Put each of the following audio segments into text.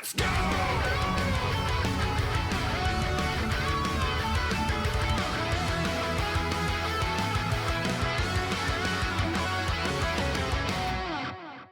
Let's go!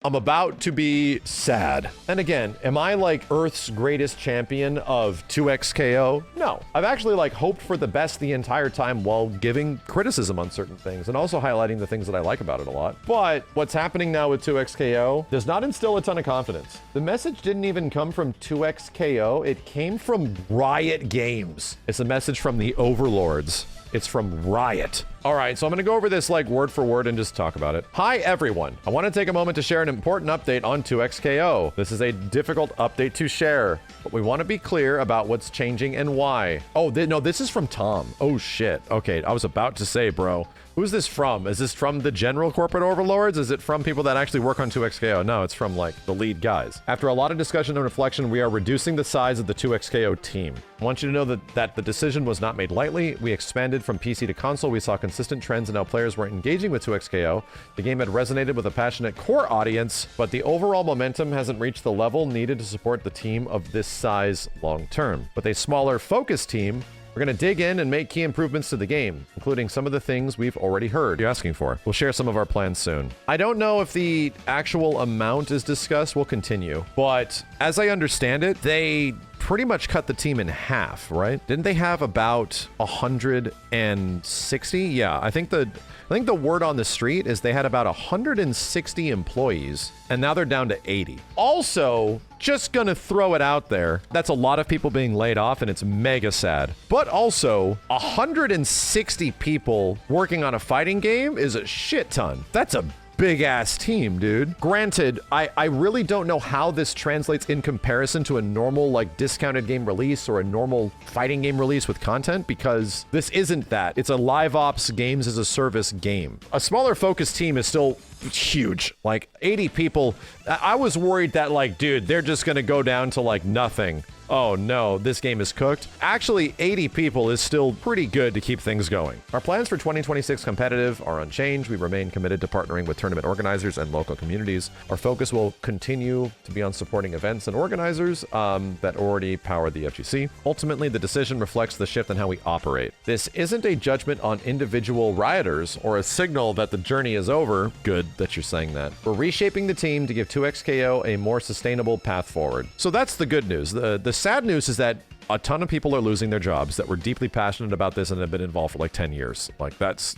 I'm about to be sad. And again, am I like Earth's greatest champion of 2xKO? No. I've actually like hoped for the best the entire time while giving criticism on certain things and also highlighting the things that I like about it a lot. But what's happening now with 2xKO does not instill a ton of confidence. The message didn't even come from 2xKO. It came from Riot Games. It's a message from the overlords. It's from Riot. All right, so I'm gonna go over this like word for word and just talk about it. Hi, everyone. I wanna take a moment to share an important update on 2xKO. This is a difficult update to share, but we wanna be clear about what's changing and why. Oh, no, this is from Tom. Oh shit, okay, I was about to say, bro. Who's this from? Is this from the general corporate overlords? Is it from people that actually work on 2xKO? No, it's from like the lead guys. After a lot of discussion and reflection, we are reducing the size of the 2xKO team. I want you to know that the decision was not made lightly. We expanded from PC to console. We saw consistent trends in how players were engaging with 2xKO. The game had resonated with a passionate core audience, but the overall momentum hasn't reached the level needed to support the team of this size long term. With a smaller focus team, we're going to dig in and make key improvements to the game, including some of the things we've already heard you're asking for. We'll share some of our plans soon. I don't know if the actual amount is discussed. We'll continue. But as I understand it, they pretty much cut the team in half, right? Didn't they have about 160? Yeah, I think the word on the street is they had about 160 employees, and now they're down to 80. Also, just gonna throw it out there, that's a lot of people being laid off, and it's mega sad. But also, 160 people working on a fighting game is a shit ton. That's a big ass team, dude. Granted, I really don't know how this translates in comparison to a normal like discounted game release or a normal fighting game release with content, because this isn't that. It's a live ops games as a service game. A smaller focused team is still huge. Like 80 people. I was worried that like, dude, they're just gonna go down to like nothing. Oh no, this game is cooked. Actually, 80 people is still pretty good to keep things going. Our plans for 2026 competitive are unchanged. We remain committed to partnering with tournament organizers and local communities. Our focus will continue to be on supporting events and organizers that already power the FGC. Ultimately, the decision reflects the shift in how we operate. This isn't a judgment on individual rioters or a signal that the journey is over. Good that you're saying that. We're reshaping the team to give 2xKO a more sustainable path forward. So that's the good news. The sad news is that a ton of people are losing their jobs that were deeply passionate about this and have been involved for like 10 years. Like that's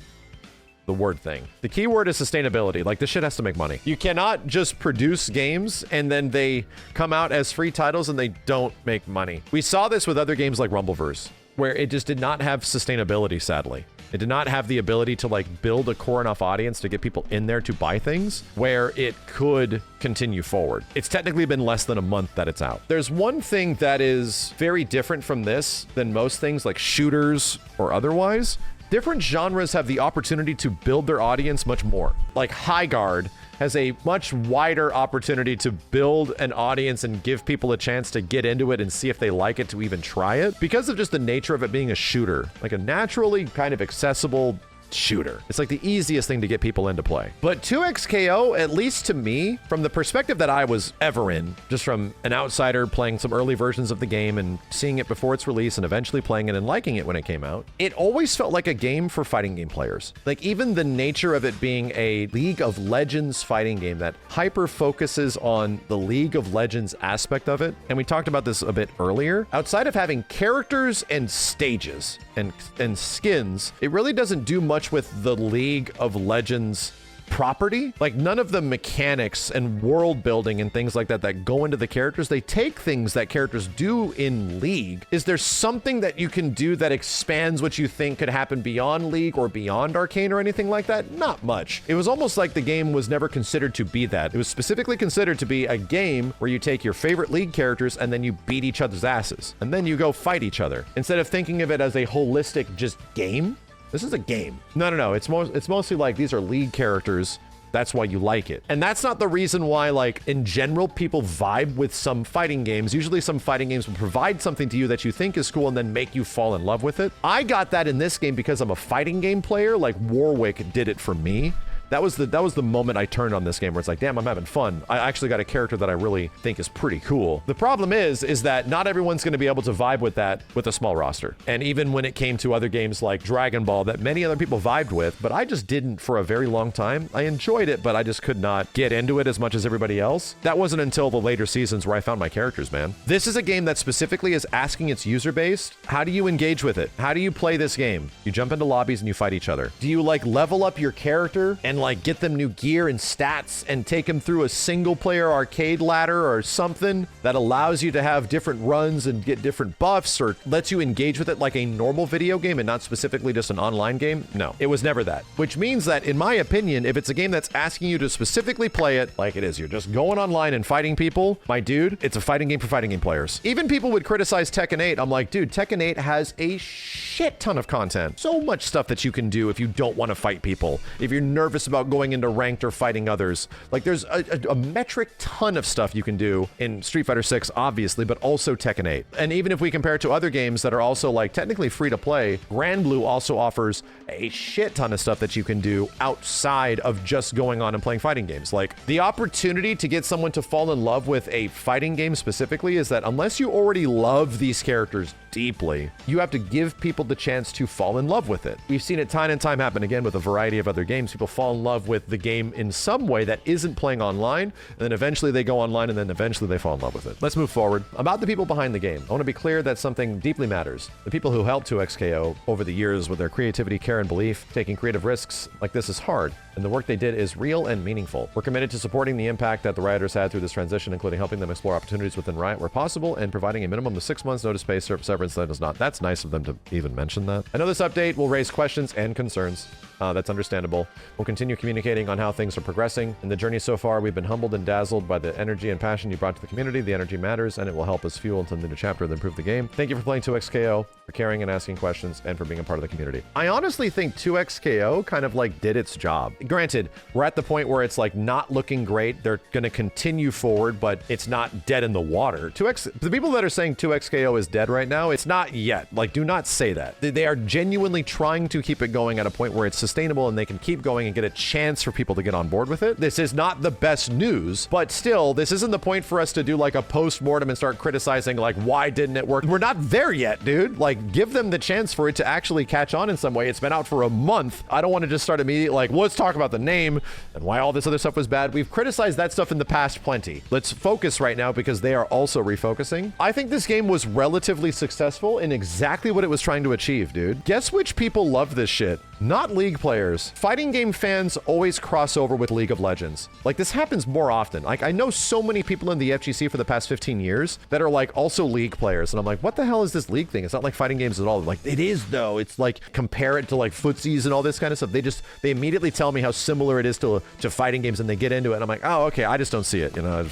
the word thing. The key word is sustainability. Like this shit has to make money. You cannot just produce games and then they come out as free titles and they don't make money. We saw this with other games like Rumbleverse, where it just did not have sustainability, sadly. It did not have the ability to like build a core enough audience to get people in there to buy things where it could continue forward. It's technically been less than a month that it's out. There's one thing that is very different from this than most things like shooters or otherwise. Different genres have the opportunity to build their audience much more. Like High Guard has a much wider opportunity to build an audience and give people a chance to get into it and see if they like it to even try it because of just the nature of it being a shooter, like a naturally kind of accessible shooter. It's like the easiest thing to get people into play. But 2xKO, at least to me, from the perspective that I was ever in, just from an outsider playing some early versions of the game and seeing it before its release and eventually playing it and liking it when it came out, it always felt like a game for fighting game players. Like even the nature of it being a League of Legends fighting game that hyper focuses on the League of Legends aspect of it, and we talked about this a bit earlier, outside of having characters and stages and skins, it really doesn't do much with the League of Legends property. Like none of the mechanics and world building and things like that that go into the characters, they take things that characters do in League. Is there something that you can do that expands what you think could happen beyond League or beyond Arcane or anything like that? Not much. It was almost like the game was never considered to be that. It was specifically considered to be a game where you take your favorite League characters and then you beat each other's asses and then you go fight each other instead of thinking of it as a holistic just game. This is a game. No. It's mostly like these are League characters. That's why you like it. And that's not the reason why, like, in general, people vibe with some fighting games. Usually some fighting games will provide something to you that you think is cool and then make you fall in love with it. I got that in this game because I'm a fighting game player. Like Warwick did it for me. That was the moment I turned on this game where it's like, damn, I'm having fun. I actually got a character that I really think is pretty cool. The problem is that not everyone's going to be able to vibe with that with a small roster. And even when it came to other games like Dragon Ball that many other people vibed with, but I just didn't for a very long time. I enjoyed it, but I just could not get into it as much as everybody else. That wasn't until the later seasons where I found my characters, man. This is a game that specifically is asking its user base, how do you engage with it? How do you play this game? You jump into lobbies and you fight each other. Do you like level up your character and like get them new gear and stats and take them through a single player arcade ladder or something that allows you to have different runs and get different buffs or lets you engage with it like a normal video game and not specifically just an online game? No, it was never that. Which means that, in my opinion, if it's a game that's asking you to specifically play it like it is, you're just going online and fighting people, my dude, it's a fighting game for fighting game players. Even people would criticize Tekken 8. I'm like, dude, Tekken 8 has a shit ton of content. So much stuff that you can do if you don't want to fight people. If you're nervous about going into ranked or fighting others. Like, there's a metric ton of stuff you can do in Street Fighter 6, obviously, but also Tekken 8. And even if we compare it to other games that are also like technically free to play, Grand Blue also offers a shit ton of stuff that you can do outside of just going on and playing fighting games. Like, the opportunity to get someone to fall in love with a fighting game specifically is that unless you already love these characters deeply, you have to give people the chance to fall in love with it. We've seen it time and time happen again with a variety of other games. People fall in love with the game in some way that isn't playing online, and then eventually they go online, and then eventually they fall in love with it. Let's move forward. About the people behind the game, I want to be clear that something deeply matters. The people who helped 2XKO over the years with their creativity, care, and belief. Taking creative risks like this is hard, and the work they did is real and meaningful. We're committed to supporting the impact that the Rioters had through this transition, including helping them explore opportunities within Riot where possible, and providing a minimum of 6 months notice pay severance that is not. That's nice of them to even mention that. I know this update will raise questions and concerns. That's understandable. We'll continue communicating on how things are progressing. In the journey so far, we've been humbled and dazzled by the energy and passion you brought to the community. The energy matters, and it will help us fuel into the new chapter that improve the game. Thank you for playing 2XKO, for caring and asking questions, and for being a part of the community. I honestly think 2XKO kind of like did its job. Granted, we're at the point where it's like not looking great. They're going to continue forward, but it's not dead in the water. The people that are saying 2XKO is dead right now, it's not yet. Like, do not say that. They are genuinely trying to keep it going at a point where it's sustainable and they can keep going and get a chance for people to get on board with it. This is not the best news, but still, this isn't the point for us to do like a post-mortem and start criticizing like, why didn't it work? We're not there yet, dude. Like, give them the chance for it to actually catch on in some way. It's been out for a month. I don't want to just start immediately like, well, let's talk about the name and why all this other stuff was bad. We've criticized that stuff in the past plenty. Let's focus right now because they are also refocusing. I think this game was relatively successful in exactly what it was trying to achieve, dude. Guess which people love this shit? Not League players. Fighting game fans always cross over with League of Legends. Like, this happens more often. Like, I know so many people in the FGC for the past 15 years that are like also League players. And I'm like, what the hell is this League thing? It's not like fighting games at all. Like, it is though. It's like, compare it to like footsies and all this kind of stuff. They immediately tell me how similar it is to fighting games and they get into it. And I'm like, oh, okay, I just don't see it, you know?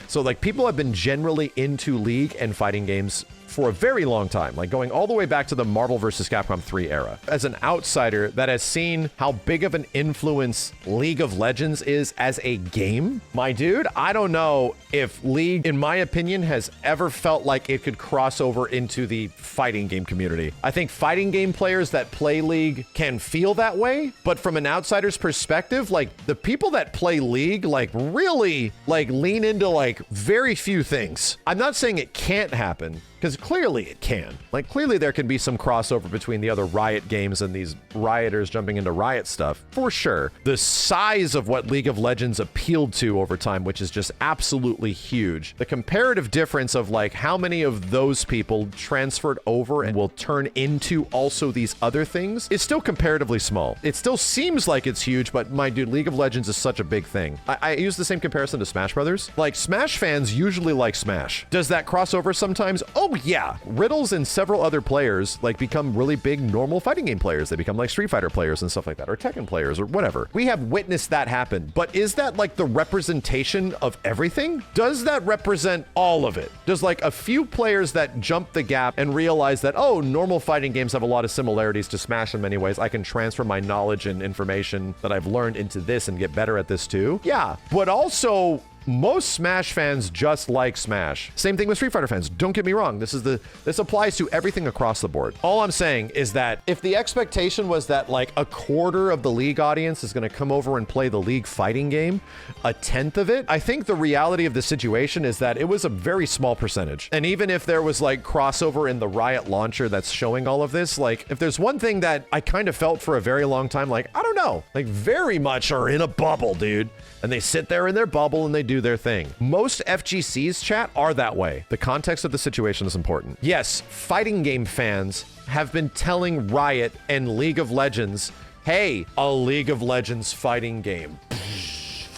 So like, people have been generally into League and fighting games for a very long time, like going all the way back to the Marvel vs. Capcom 3 era. As an outsider that has seen how big of an influence League of Legends is as a game, my dude, I don't know if League, in my opinion, has ever felt like it could cross over into the fighting game community. I think fighting game players that play League can feel that way, but from an outsider's perspective, like the people that play League, like really like lean into like very few things. I'm not saying it can't happen, because clearly it can. Like, clearly there can be some crossover between the other Riot games and these Rioters jumping into Riot stuff, for sure. The size of what League of Legends appealed to over time, which is just absolutely huge. The comparative difference of like how many of those people transferred over and will turn into also these other things is still comparatively small. It still seems like it's huge, but my dude, League of Legends is such a big thing. I use the same comparison to Smash Brothers. Like, Smash fans usually like Smash. Does that cross over sometimes? Oh yeah, Riddles and several other players like become really big normal fighting game players. They become like Street Fighter players and stuff like that, or Tekken players or whatever. We have witnessed that happen, but is that like the representation of everything? Does that represent all of it? Does like a few players that jump the gap and realize that, oh, normal fighting games have a lot of similarities to Smash in many ways. I can transfer my knowledge and information that I've learned into this and get better at this too. Yeah, but also most Smash fans just like Smash. Same thing with Street Fighter fans. Don't get me wrong. This applies to everything across the board. All I'm saying is that if the expectation was that like a quarter of the League audience is going to come over and play the League fighting game, a tenth of it, I think the reality of the situation is that it was a very small percentage. And even if there was like crossover in the Riot launcher that's showing all of this, like if there's one thing that I kind of felt for a very long time, like, I don't know, like very much are in a bubble, dude. And they sit there in their bubble and they do their thing. Most FGCs, chat, are that way. The context of the situation is important. Yes, fighting game fans have been telling Riot and League of Legends, hey, a League of Legends fighting game.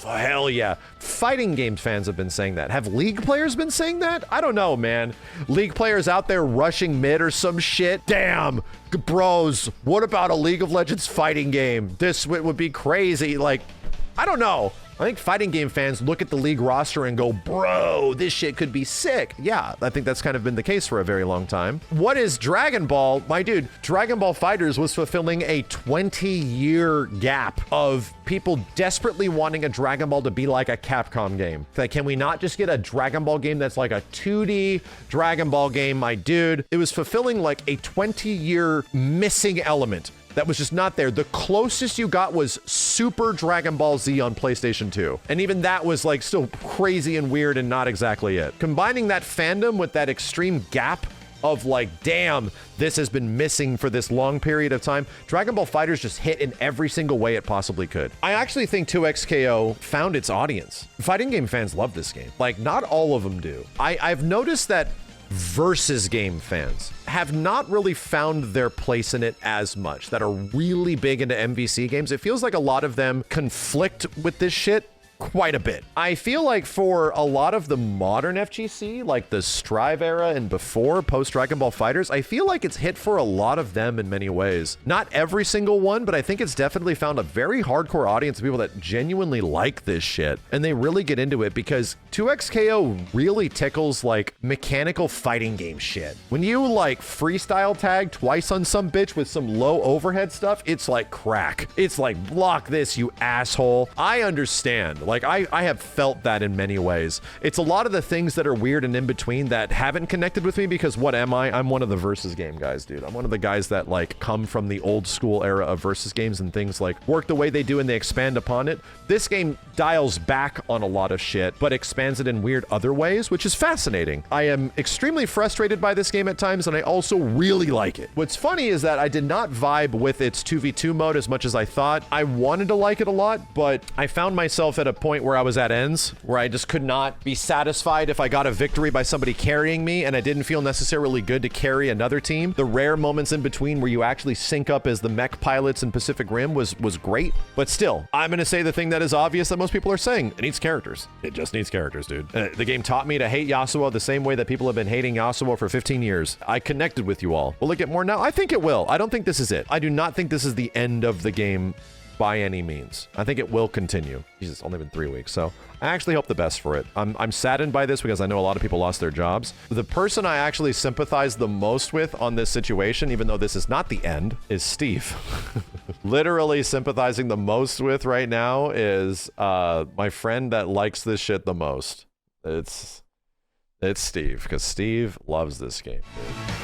Hell yeah. Fighting game fans have been saying that. Have League players been saying that? I don't know, man. League players out there rushing mid or some shit. Damn, bros, what about a League of Legends fighting game? This would be crazy. Like, I don't know. I think fighting game fans look at the League roster and go, bro, this shit could be sick. Yeah, I think that's kind of been the case for a very long time. What is Dragon Ball? My dude, Dragon Ball FighterZ was fulfilling a 20-year gap of people desperately wanting a Dragon Ball to be like a Capcom game. Like, can we not just get a Dragon Ball game that's like a 2D Dragon Ball game, my dude? It was fulfilling like a 20-year missing element that was just not there. The closest you got was Super Dragon Ball Z on PlayStation 2. And even that was like still crazy and weird and not exactly it. Combining that fandom with that extreme gap of like, damn, this has been missing for this long period of time. Dragon Ball FighterZ just hit in every single way it possibly could. I actually think 2XKO found its audience. Fighting game fans love this game. Like, not all of them do. I've noticed that versus game fans have not really found their place in it as much, that are really big into MVC games. It feels like a lot of them conflict with this shit quite a bit. I feel like for a lot of the modern FGC, like the Strive era and before, post Dragon Ball FighterZ, I feel like it's hit for a lot of them in many ways. Not every single one, but I think it's definitely found a very hardcore audience of people that genuinely like this shit. And they really get into it because 2XKO really tickles like mechanical fighting game shit. When you like freestyle tag twice on some bitch with some low overhead stuff, it's like crack. It's like, block this, you asshole. I understand. Like, I have felt that in many ways. It's a lot of the things that are weird and in between that haven't connected with me because what am I? I'm one of the versus game guys, dude. I'm one of the guys that like come from the old school era of versus games and things like work the way they do and they expand upon it. This game dials back on a lot of shit, but expands it in weird other ways, which is fascinating. I am extremely frustrated by this game at times, and I also really like it. What's funny is that I did not vibe with its 2v2 mode as much as I thought. I wanted to like it a lot, but I found myself at a point where I was at ends, where I just could not be satisfied if I got a victory by somebody carrying me, and I didn't feel necessarily good to carry another team. The rare moments in between where you actually sync up as the mech pilots in Pacific Rim was great, but still, I'm gonna say the thing that is obvious that most people are saying. It needs characters. It just needs characters, dude. The game taught me to hate Yasuo the same way that people have been hating Yasuo for 15 years. I connected with you all. Will it get more now? I think it will. I don't think this is it. I do not think this is the end of the game by any means. I think it will continue. Jesus, it's only been 3 weeks, so I actually hope the best for it. I'm saddened by this because I know a lot of people lost their jobs. The person I actually sympathize the most with on this situation, even though this is not the end, is Steve. Literally sympathizing the most with right now is my friend that likes this shit the most. It's Steve, because Steve loves this game, dude.